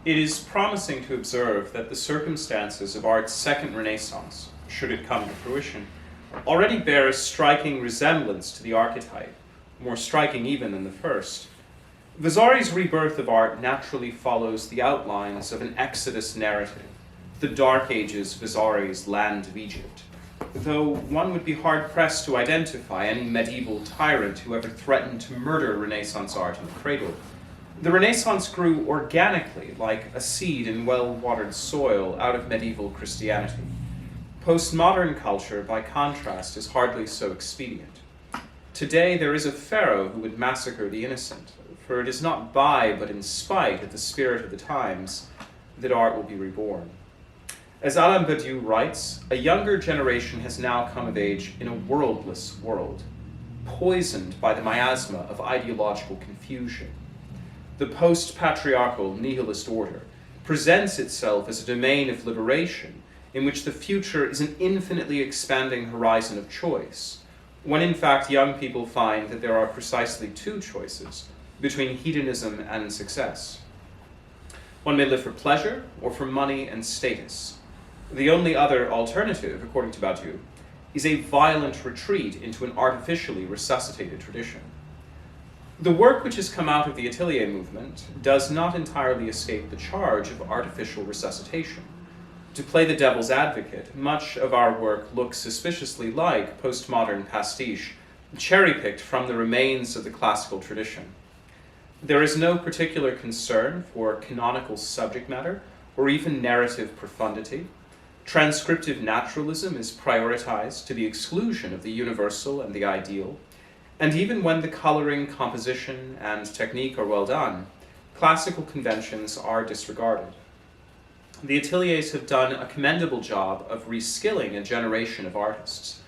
It is promising to observe that the circumstances of art's second Renaissance, should it come to fruition, already bear a striking resemblance to the archetype, more striking even than the first. Vasari's rebirth of art naturally follows the outlines of an Exodus narrative, the Dark Ages Vasari's Land of Egypt, though one would be hard-pressed to identify any medieval tyrant who ever threatened to murder Renaissance art in the cradle. The Renaissance grew organically, like a seed in well-watered soil, out of medieval Christianity. Postmodern culture, by contrast, is hardly so expedient. Today there is a pharaoh who would massacre the innocent, for it is not by, but in spite of the spirit of the times, that art will be reborn. As Alain Badiou writes, a younger generation has now come of age in a worldless world, poisoned by the miasma of ideological confusion. The post-patriarchal nihilist order presents itself as a domain of liberation in which the future is an infinitely expanding horizon of choice, when in fact young people find that there are precisely two choices between hedonism and success. One may live for pleasure or for money and status. The only other alternative, according to Badiou, is a violent retreat into an artificially resuscitated tradition. The work which has come out of the Atelier movement does not entirely escape the charge of artificial resuscitation. To play the devil's advocate, much of our work looks suspiciously like postmodern pastiche, cherry-picked from the remains of the classical tradition. There is no particular concern for canonical subject matter or even narrative profundity. Transcriptive naturalism is prioritized to the exclusion of the universal and the ideal. And even when the coloring, composition, and technique are well done, classical conventions are disregarded. The ateliers have done a commendable job of reskilling a generation of artists,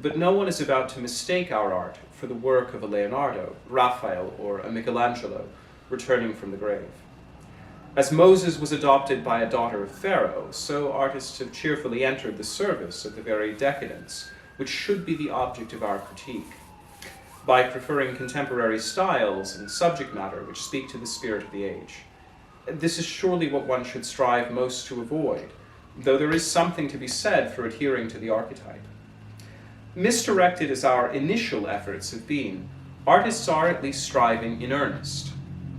but no one is about to mistake our art for the work of a Leonardo, Raphael, or a Michelangelo returning from the grave. As Moses was adopted by a daughter of Pharaoh, so artists have cheerfully entered the service of the very decadence, which should be the object of our critique. By preferring contemporary styles and subject matter which speak to the spirit of the age. This is surely what one should strive most to avoid, though there is something to be said for adhering to the archetype. Misdirected as our initial efforts have been, artists are at least striving in earnest.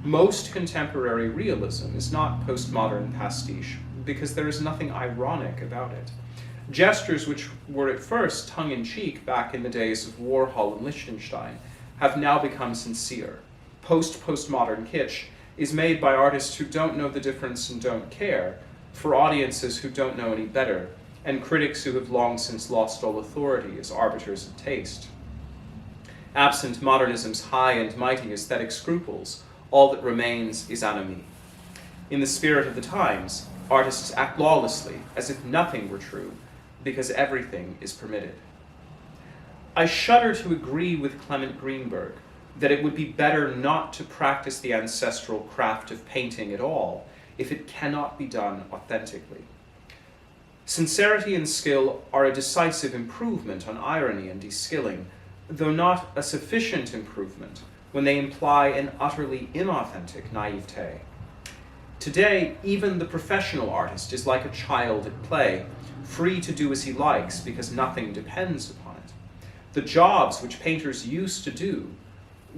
Most contemporary realism is not postmodern pastiche, because there is nothing ironic about it. Gestures which were at first tongue-in-cheek back in the days of Warhol and Lichtenstein have now become sincere. Postmodern kitsch is made by artists who don't know the difference and don't care, for audiences who don't know any better, and critics who have long since lost all authority as arbiters of taste. Absent modernism's high and mighty aesthetic scruples, all that remains is anomie. In the spirit of the times, artists act lawlessly, as if nothing were true, because everything is permitted. I shudder to agree with Clement Greenberg that it would be better not to practice the ancestral craft of painting at all if it cannot be done authentically. Sincerity and skill are a decisive improvement on irony and de-skilling, though not a sufficient improvement when they imply an utterly inauthentic naivete. Today, even the professional artist is like a child at play, free to do as he likes because nothing depends upon it. The jobs which painters used to do,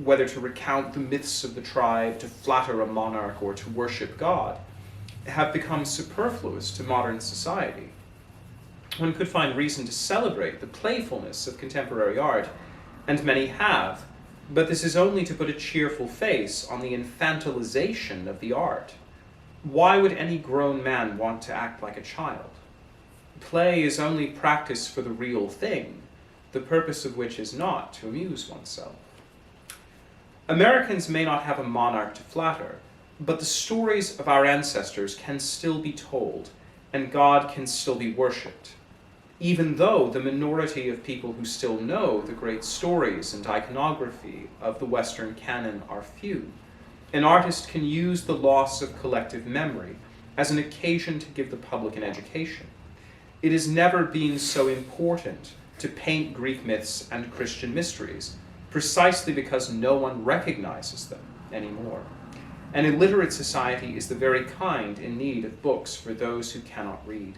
whether to recount the myths of the tribe, to flatter a monarch, or to worship God, have become superfluous to modern society. One could find reason to celebrate the playfulness of contemporary art, and many have, but this is only to put a cheerful face on the infantilization of the art. Why would any grown man want to act like a child? Play is only practice for the real thing, the purpose of which is not to amuse oneself. Americans may not have a monarch to flatter, but the stories of our ancestors can still be told, and God can still be worshipped, even though the minority of people who still know the great stories and iconography of the Western canon are few. An artist can use the loss of collective memory as an occasion to give the public an education. It has never been so important to paint Greek myths and Christian mysteries, precisely because no one recognizes them anymore. An illiterate society is the very kind in need of books for those who cannot read.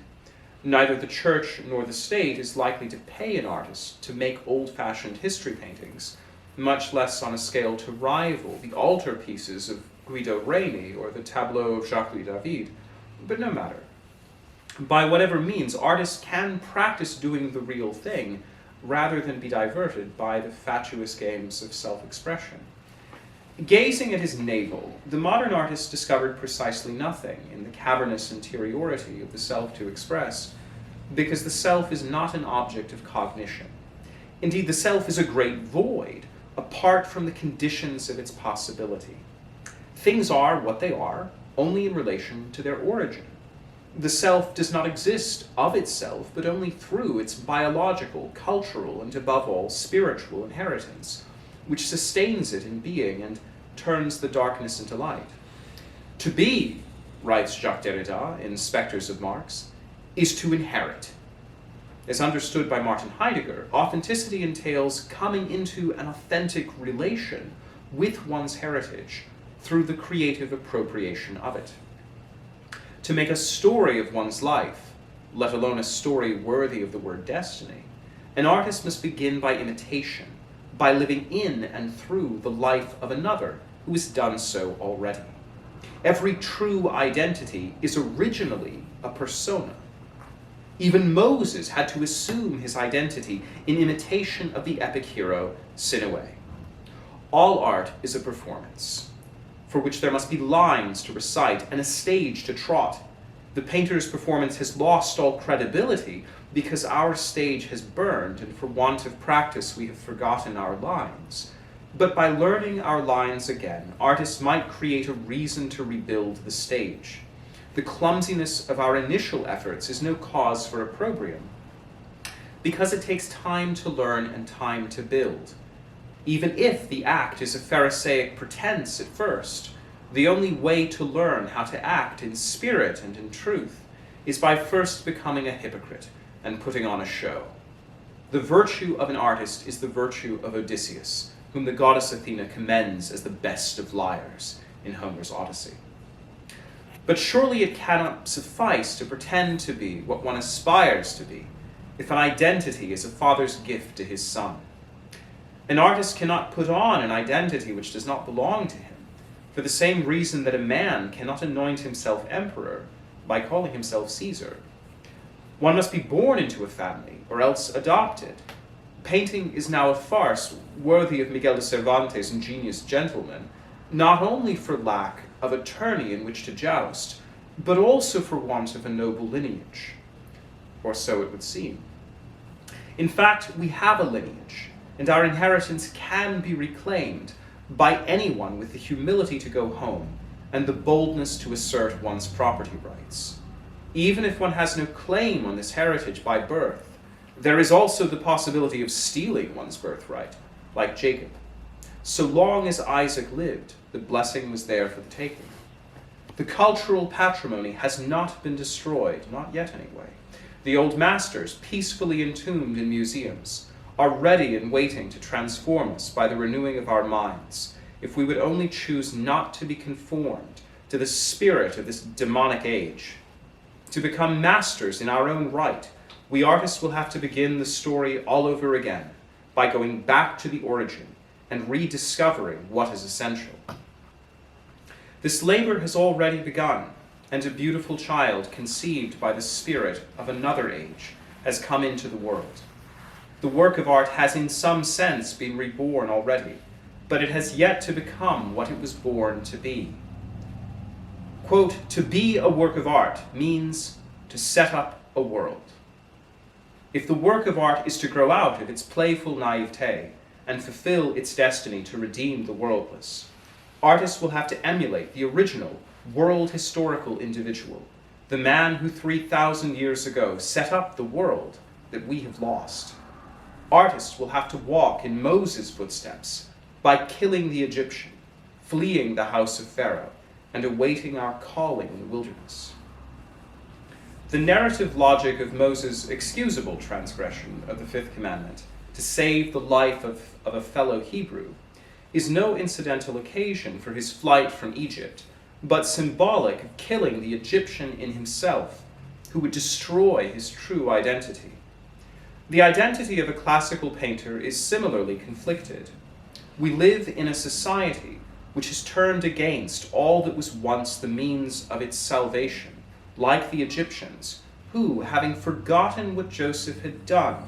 Neither the church nor the state is likely to pay an artist to make old-fashioned history paintings, much less on a scale to rival the altarpieces of Guido Reni or the tableau of Jacques-Louis David. But no matter. By whatever means, artists can practice doing the real thing rather than be diverted by the fatuous games of self-expression. Gazing at his navel, the modern artist discovered precisely nothing in the cavernous interiority of the self to express, because the self is not an object of cognition. Indeed, the self is a great void, apart from the conditions of its possibility. Things are what they are, only in relation to their origin. The self does not exist of itself, but only through its biological, cultural, and above all, spiritual inheritance, which sustains it in being and turns the darkness into light. To be, writes Jacques Derrida in Spectres of Marx, is to inherit. As understood by Martin Heidegger, authenticity entails coming into an authentic relation with one's heritage through the creative appropriation of it. To make a story of one's life, let alone a story worthy of the word destiny, an artist must begin by imitation, by living in and through the life of another who has done so already. Every true identity is originally a persona. Even Moses had to assume his identity in imitation of the epic hero Sinuhe. All art is a performance, for which there must be lines to recite and a stage to trot. The painter's performance has lost all credibility because our stage has burned, and for want of practice we have forgotten our lines. But by learning our lines again, artists might create a reason to rebuild the stage. The clumsiness of our initial efforts is no cause for opprobrium, because it takes time to learn and time to build. Even if the act is a Pharisaic pretense at first, the only way to learn how to act in spirit and in truth is by first becoming a hypocrite and putting on a show. The virtue of an artist is the virtue of Odysseus, whom the goddess Athena commends as the best of liars in Homer's Odyssey. But surely it cannot suffice to pretend to be what one aspires to be, if an identity is a father's gift to his son. An artist cannot put on an identity which does not belong to him, for the same reason that a man cannot anoint himself emperor by calling himself Caesar. One must be born into a family, or else adopted. Painting is now a farce worthy of Miguel de Cervantes' ingenious gentleman, not only for lack of a tourney in which to joust, but also for want of a noble lineage. Or so it would seem. In fact, we have a lineage, and our inheritance can be reclaimed by anyone with the humility to go home and the boldness to assert one's property rights. Even if one has no claim on this heritage by birth, there is also the possibility of stealing one's birthright, like Jacob. So long as Isaac lived, the blessing was there for the taking. The cultural patrimony has not been destroyed, not yet anyway. The old masters, peacefully entombed in museums, are ready and waiting to transform us by the renewing of our minds, if we would only choose not to be conformed to the spirit of this demonic age. To become masters in our own right, we artists will have to begin the story all over again by going back to the origin and rediscovering what is essential. This labor has already begun, and a beautiful child conceived by the spirit of another age has come into the world. The work of art has in some sense been reborn already, but it has yet to become what it was born to be. Quote, "To be a work of art means to set up a world." If the work of art is to grow out of its playful naivete and fulfill its destiny to redeem the worldless, artists will have to emulate the original world historical individual, the man who 3,000 years ago set up the world that we have lost. Artists will have to walk in Moses' footsteps by killing the Egyptian, fleeing the house of Pharaoh, and awaiting our calling in the wilderness. The narrative logic of Moses' excusable transgression of the fifth commandment to save the life of a fellow Hebrew is no incidental occasion for his flight from Egypt, but symbolic of killing the Egyptian in himself, who would destroy his true identity. The identity of a classical painter is similarly conflicted. We live in a society which has turned against all that was once the means of its salvation, like the Egyptians, who, having forgotten what Joseph had done,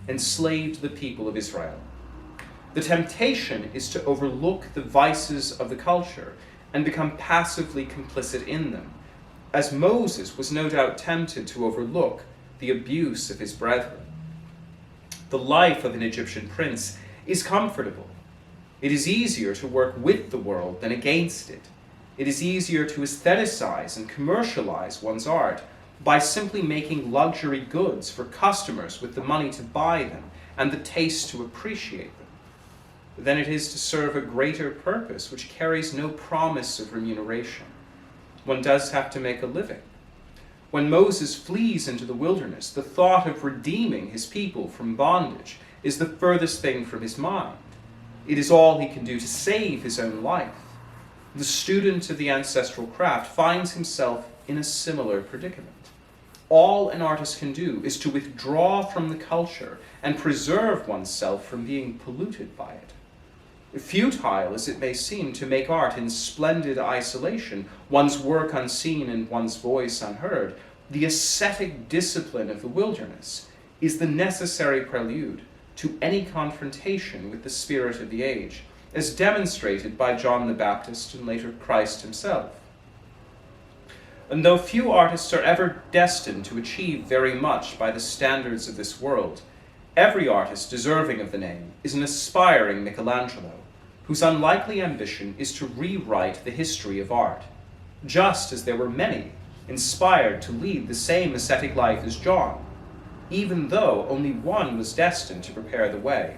enslaved the people of Israel. The temptation is to overlook the vices of the culture and become passively complicit in them, as Moses was no doubt tempted to overlook the abuse of his brethren. The life of an Egyptian prince is comfortable. It is easier to work with the world than against it. It is easier to aestheticize and commercialize one's art by simply making luxury goods for customers with the money to buy them and the taste to appreciate them, than it is to serve a greater purpose which carries no promise of remuneration. One does have to make a living. When Moses flees into the wilderness, the thought of redeeming his people from bondage is the furthest thing from his mind. It is all he can do to save his own life. The student of the ancestral craft finds himself in a similar predicament. All an artist can do is to withdraw from the culture and preserve oneself from being polluted by it. Futile as it may seem to make art in splendid isolation, one's work unseen and one's voice unheard, the ascetic discipline of the wilderness is the necessary prelude to any confrontation with the spirit of the age, as demonstrated by John the Baptist and later Christ himself. And though few artists are ever destined to achieve very much by the standards of this world, every artist deserving of the name is an aspiring Michelangelo, whose unlikely ambition is to rewrite the history of art, just as there were many inspired to lead the same ascetic life as John, even though only one was destined to prepare the way.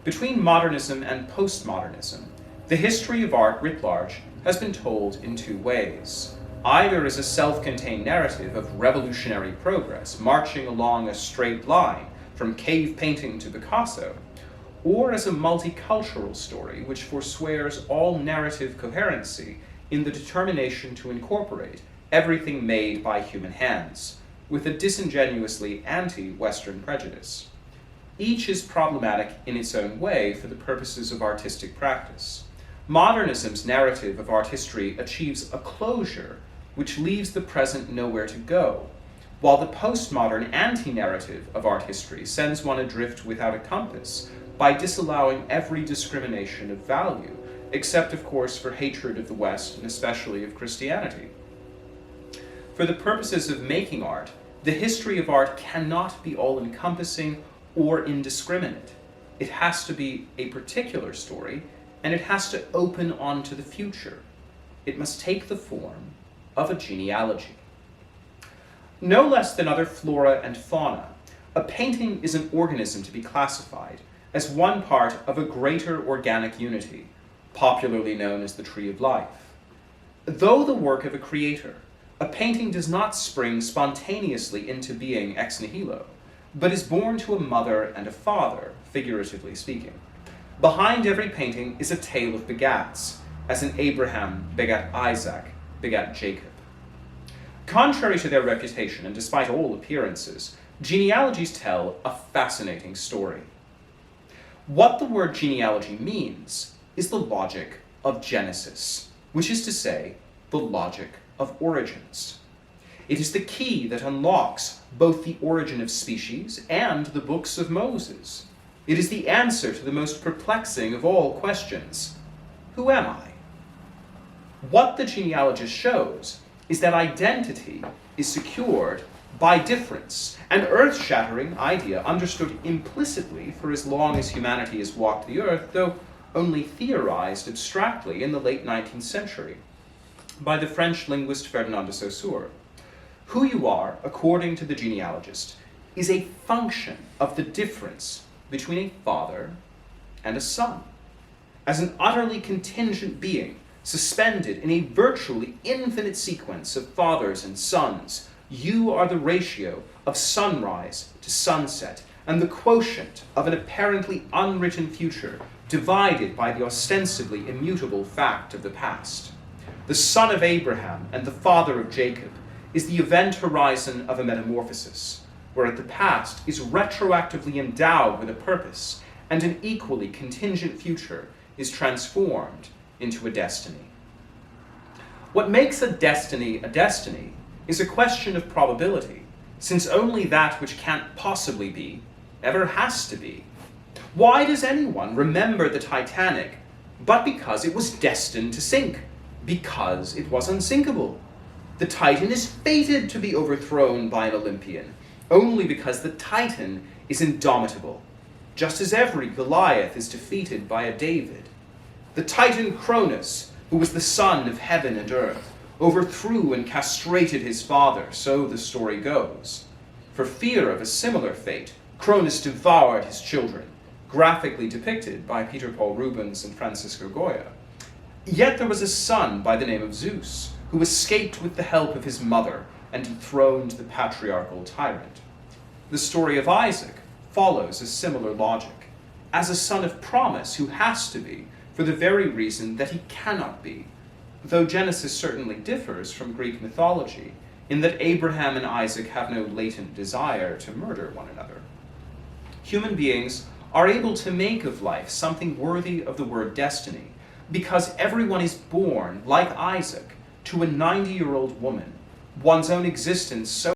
Between modernism and postmodernism, the history of art writ large has been told in two ways, either as a self-contained narrative of revolutionary progress marching along a straight line from cave painting to Picasso, or as a multicultural story which forswears all narrative coherency in the determination to incorporate everything made by human hands, with a disingenuously anti-Western prejudice. Each is problematic in its own way for the purposes of artistic practice. Modernism's narrative of art history achieves a closure which leaves the present nowhere to go, while the postmodern anti-narrative of art history sends one adrift without a compass by disallowing every discrimination of value, except, of course, for hatred of the West and especially of Christianity. For the purposes of making art, the history of art cannot be all-encompassing or indiscriminate. It has to be a particular story, and it has to open onto the future. It must take the form of a genealogy. No less than other flora and fauna, a painting is an organism to be classified as one part of a greater organic unity, popularly known as the tree of life. Though the work of a creator, a painting does not spring spontaneously into being ex nihilo, but is born to a mother and a father, figuratively speaking. Behind every painting is a tale of begats, as in Abraham begat Isaac, begat Jacob. Contrary to their reputation, and despite all appearances, genealogies tell a fascinating story. What the word genealogy means is the logic of Genesis, which is to say, the logic of origins. It is the key that unlocks both the origin of species and the books of Moses. It is the answer to the most perplexing of all questions: who am I? What the genealogist shows is that identity is secured by difference, an earth-shattering idea understood implicitly for as long as humanity has walked the earth, though only theorized abstractly in the late 19th century by the French linguist Ferdinand de Saussure. Who you are, according to the genealogist, is a function of the difference between a father and a son. As an utterly contingent being, suspended in a virtually infinite sequence of fathers and sons, you are the ratio of sunrise to sunset, and the quotient of an apparently unwritten future divided by the ostensibly immutable fact of the past. The son of Abraham and the father of Jacob is the event horizon of a metamorphosis, whereas the past is retroactively endowed with a purpose, and an equally contingent future is transformed into a destiny. What makes a destiny is a question of probability, since only that which can't possibly be ever has to be. Why does anyone remember the Titanic but because it was destined to sink? Because it was unsinkable. The Titan is fated to be overthrown by an Olympian, only because the Titan is indomitable, just as every Goliath is defeated by a David. The Titan Cronus, who was the son of heaven and earth, overthrew and castrated his father, so the story goes. For fear of a similar fate, Cronus devoured his children, graphically depicted by Peter Paul Rubens and Francisco Goya. Yet there was a son by the name of Zeus, who escaped with the help of his mother and dethroned the patriarchal tyrant. The story of Isaac follows a similar logic, as a son of promise who has to be, for the very reason that he cannot be, though Genesis certainly differs from Greek mythology in that Abraham and Isaac have no latent desire to murder one another. Human beings are able to make of life something worthy of the word destiny, because everyone is born, like Isaac, to a 90-year-old woman, one's own existence so